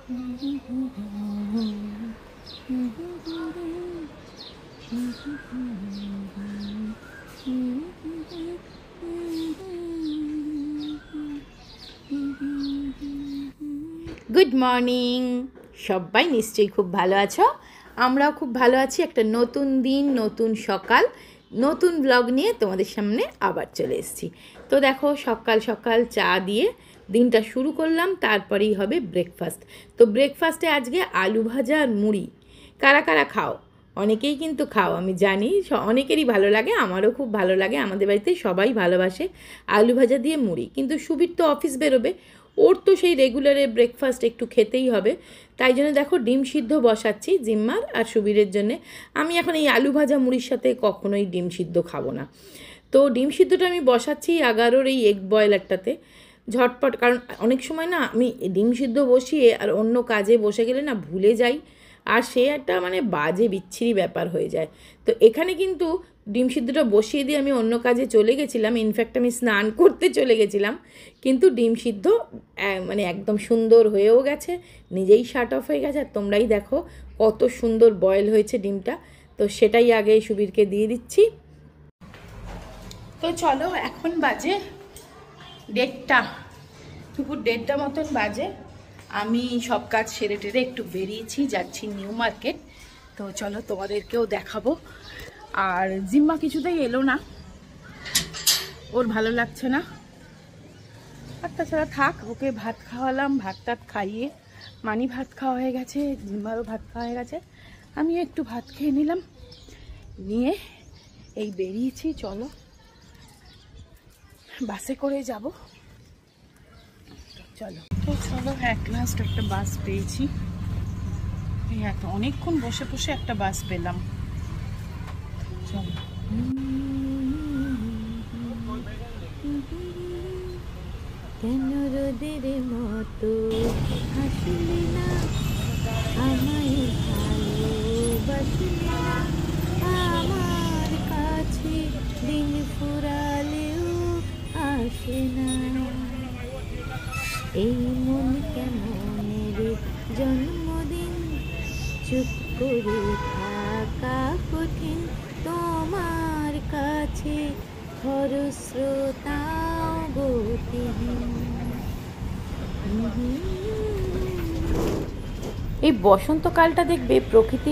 Good morning, সবাই নিশ্চয়ই খুব ভালো আছো। আমরাও খুব ভালো আছি। একটা নতুন দিন, নতুন সকাল, নতুন ব্লগ নিয়ে তোমাদের সামনে আবার চলে এসেছি। তো দেখো, সকাল সকাল চা দিয়ে দিনটা শুরু করলাম, তারপরেই হবে ব্রেকফাস্ট। তো ব্রেকফাস্টে আজকে আলু ভাজা আর মুড়ি। কারা কারা খাও? অনেকেই কিন্তু খাও, আমি জানি অনেকেরই ভালো লাগে, আমারও খুব ভালো লাগে। আমাদের বাড়িতে সবাই ভালোবাসে আলু ভাজা দিয়ে মুড়ি। কিন্তু সুবীর তো অফিস বেরোবে, ওর তো সেই রেগুলারের ব্রেকফাস্ট একটু খেতেই হবে। তাই জন্য দেখো ডিম সিদ্ধ বসাচ্ছি জিম্মার আর সুবীরের জন্যে। আমি এখন এই আলু ভাজা মুড়ির সাথে কখনোই ডিম সিদ্ধ খাবো না। তো ডিম সিদ্ধটা আমি বসাচ্ছি 11-ওর এই এগ বয়লারটাতে ঝটপট। কারণ অনেক সময় না আমি ডিম সিদ্ধ বসিয়ে আর অন্য কাজে বসে গেলে না ভুলে যাই, আর সে একটা মানে বাজে বিচ্ছিরি ব্যাপার হয়ে যায়। তো এখানে কিন্তু ডিম সিদ্ধটা বসিয়ে দিয়ে আমি অন্য কাজে চলে গেছিলাম। ইনফ্যাক্ট আমি স্নান করতে চলে গেছিলাম, কিন্তু ডিম সিদ্ধ মানে একদম সুন্দর হয়েও গেছে, নিজেই শার্ট অফ হয়ে গেছে। আর তোমরাই দেখো কত সুন্দর বয়েল হয়েছে ডিমটা। তো সেটাই আগে সুবীরকে দিয়ে দিচ্ছি। তো চলো, এখন বাজে 1:30, দুপুর 1:30 মতন বাজে। আমি সব কাজ সেরে টেরে একটু বেরিয়েছি, যাচ্ছি নিউ মার্কেট। তো চলো তোমাদেরকেও দেখাবো। আর জিম্মা কিছুতেই এলো না, ওর ভালো লাগছে না। আর তাছাড়া থাক, ওকে ভাত খাওয়ালাম, ভাত টাত খাইয়ে মানি ভাত খাওয়া হয়ে গেছে, জিম্মারও ভাত খাওয়া হয়ে গেছে, আমিও একটু ভাত খেয়ে নিলাম, নিয়ে এই বেরিয়েছি। চলো বাসে করে যাব। চলো তো চলো, এক লাস্ট একটা বাস পেয়েছি। এই এত অনেকক্ষণ বসে বসে একটা বাস পেলাম। চলো। কেন রোদের মতো হাসলি না, আমায় ভালোবাসলি না, আমার কাছে দিন ফুরালেও আসে না, এই মন কেমন রে জন্মদিন, চুপ করে থাকা কঠিন, তোমার কাছে খরস্রোতাও গতিহীন। এই বসন্তকালটা দেখবে প্রকৃতি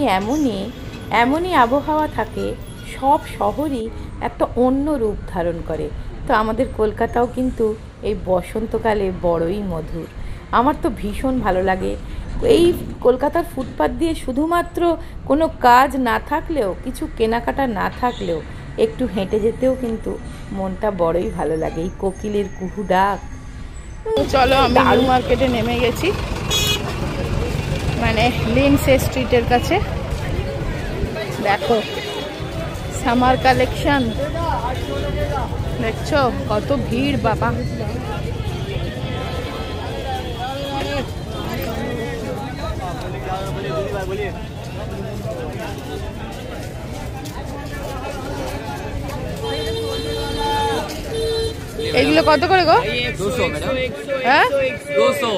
এমনই আবহাওয়া থাকে, সব শহরই একটা অন্য রূপ ধারণ করে। তো আমাদের কলকাতাও কিন্তু এই বসন্তকালে বড়ই মধুর। আমার তো ভীষণ ভালো লাগে। এই কলকাতার ফুটপাত দিয়ে শুধুমাত্র কোনো কাজ না থাকলেও, কিছু কেনাকাটা না থাকলেও একটু হেঁটে যেতেও কিন্তু মনটা বড়ই ভালো লাগে। এই কোকিলের কুহু ডাক। চলো, আমি নিউ মার্কেটে নেমে গেছি, মানে লিন্ডসে স্ট্রিটের কাছে। দেখো সামার কালেকশন, দেখছো কত ভিড় বাবা। এগুলো কত করে গো? 200 ম্যাডাম। হ্যাঁ 200।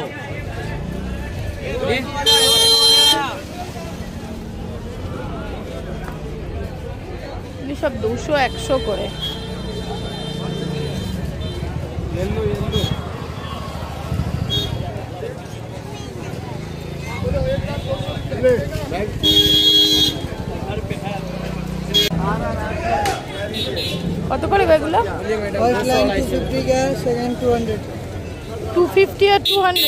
সব 200-100 করে। কত করে এগুলো? 250 আর 200।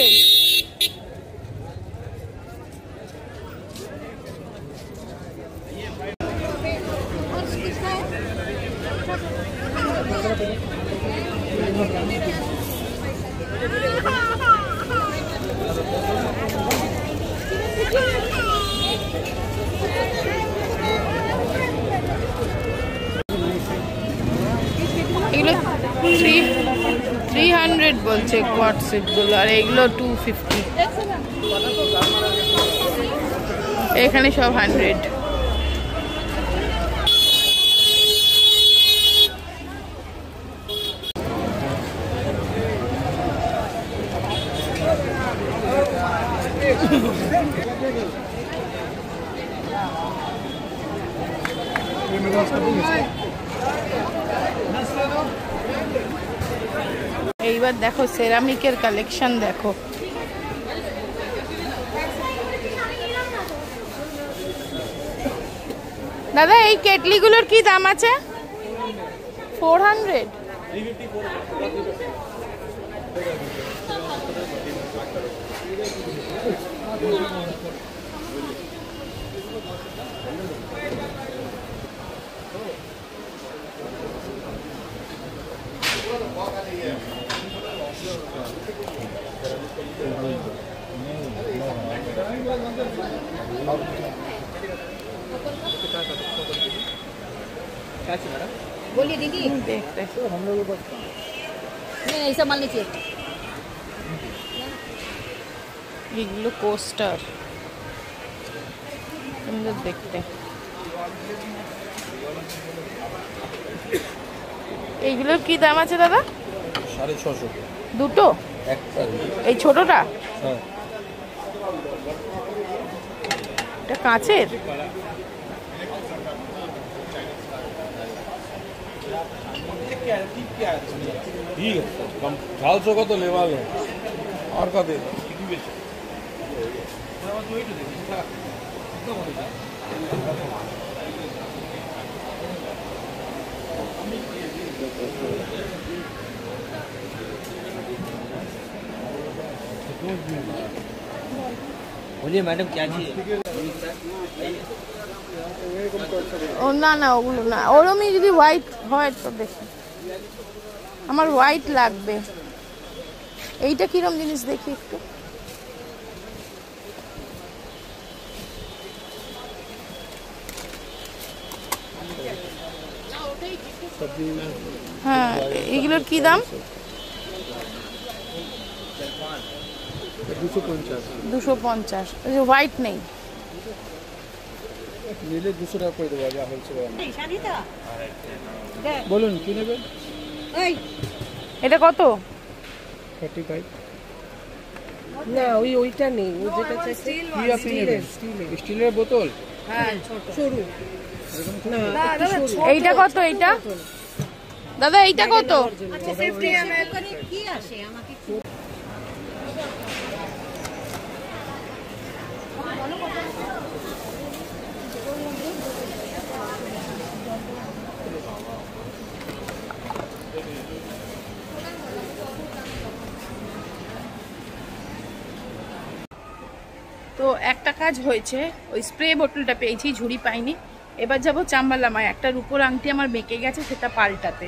এগুলো 300 বলছে কোয়াড সেটগুলো, আর এগুলো 250। এখানে সব 100। এইবার দেখো সেরামিকের কালেকশন দেখো। দাদা এই কেটলিগুলোর কি দাম আছে? 400। बोलिए दीदी, देखते नहीं ऐसा मान लीजिए। এগুলো কোস্টার, সুন্দর দেখতে। এইগুলোর কি দাম আছে দাদা? 650 দুটো? একটা। এই ছোটটা? হ্যাঁ, এটা কাঁচের? ठीक है, कम 400 का तो लेवा लो और का दे दो। बोलिए मैडम क्या चाहिए? ও না না ওগুলো না, ওরমই যদি হোয়াইট হয় তো দেখি, আমার হোয়াইট লাগবে। এইটা কিরম জিনিস দেখি একটু। হ্যাঁ, এগুলোর কি দাম? 250। হোয়াইট নেই? নিলে 200 টাকা করে দেবো। যা হচ্ছে বলুন কি নেবেন? এটা কত? 35। না ওইটা নেই, ওই যেটা কি আপনি নেবেন? স্টিলের বোতল? হ্যাঁ সরু। না এইটা কত? এইটা দাদা এইটা কত? अच्छा 50 ml কি আসে আমাকে তো একটা কাজ হয়েছে, ওই স্প্রে বোতলটা পেয়েছি, ঝুড়ি পাইনি। এবার যাবো চাম্বালামায়, একটা রূপোর আংটি আমার বেঁকে গেছে, সেটা পাল্টাতে।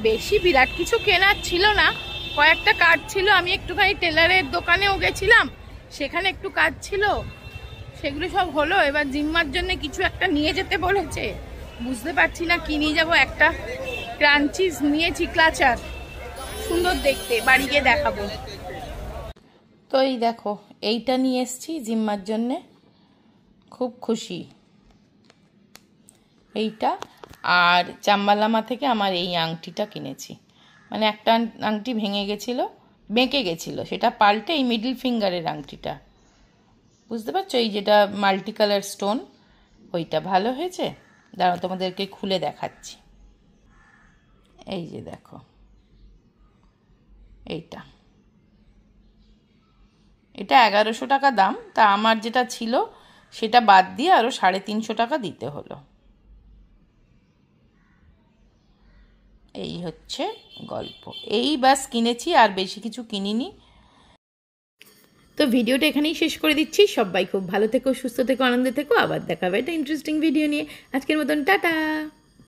বেশি বিরাট কিছু কেনার ছিল না, কয়েকটা কাজ ছিল। আমি একটুখানি টেলারের দোকানেও গেছিলাম, সেখানে একটু কাজ ছিল, সেগুলো সব হলো। এবার জিম্মার জন্য কিছু একটা নিয়ে যেতে বলেছে, বুঝতে পারছি না কি নিয়ে যাবো। একটা ক্রাঞ্চিস নিয়েছি, ক্লাচার, সুন্দর দেখতে, বাড়ি গিয়ে দেখাবো। তো এই দেখো, এইটা নিয়ে এসছি জিম্মার জন্যে, খুব খুশি এইটা। আর চাম্বালামা থেকে আমার এই আংটিটা কিনেছি, মানে একটা আংটি ভেঙে গেছিলো, বেঁকে গেছিলো, সেটা পাল্টে এই মিডল ফিঙ্গারের আংটিটা, বুঝতে পারছো, এই যেটা মাল্টি কালার স্টোন, ওইটা ভালো হয়েছে। দাঁড়াও তোমাদেরকে খুলে দেখাচ্ছি। এই যে দেখো, এইটা 1100 টাকা দাম, তা আমার যেটা ছিল সেটা বাদ দিয়ে আরও 350 টাকা দিতে হলো। এই হচ্ছে গল্প, এই বাস কিনেছি, আর বেশি কিছু কিনিনি। তো ভিডিওটা এখানেই শেষ করে দিচ্ছি। সবাই খুব ভালো থেকো, সুস্থ থেকো, আনন্দে থেকো। আবার দেখা হবে একটা ইন্টারেস্টিং ভিডিও নিয়ে। আজকের মতন টাটা।